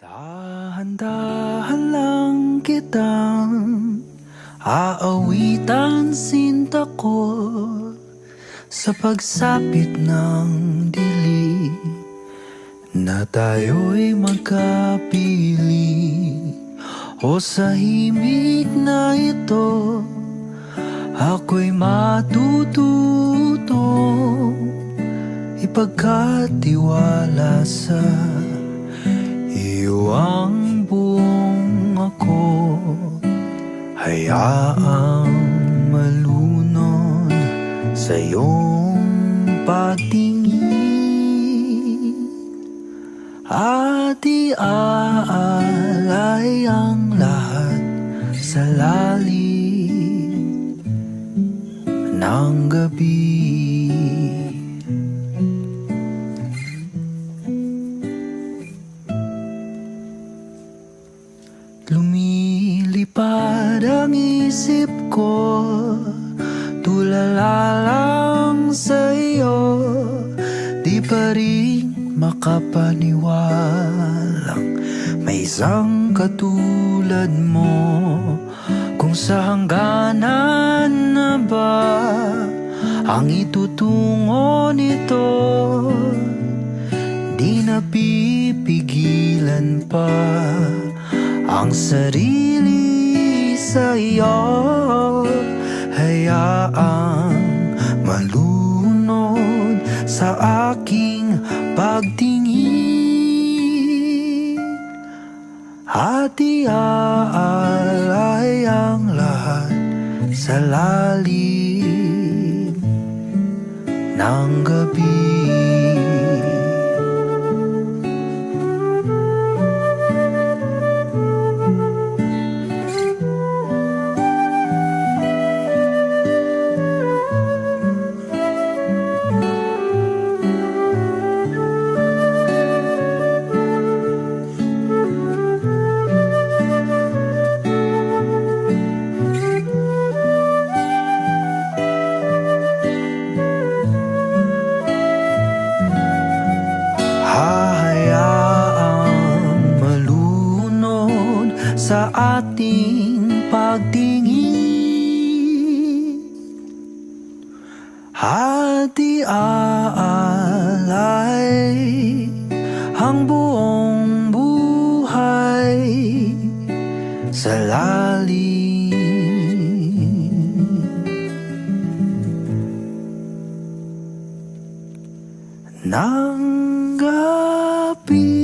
Dahan-dahan lang kitang aawitan sinta ko sa pagsapit ng dilim na tayo'y magkapiling. O sa himig na ito ako'y matututo ipagkatiwala sa iyo ang buong ako. Hayaang malunod sa iyong pagtingin at iaalay ang lahat sa lalim ng gabi. Lumilipad ang isip ko, tulala lang sa iyo, di pa rin makapaniwalang may isang katulad mo. Kung sa hangganan na ba ang itutungo nito, di napipigilan pa ang sarili sa iyo. Hayaang malunod sa aking pagtingin at iaalay ang lahat sa lalim ng gabi. Hahayaang malunod sa ating pagtingin at iaalay ang buong buhay sa lalim ng gabi.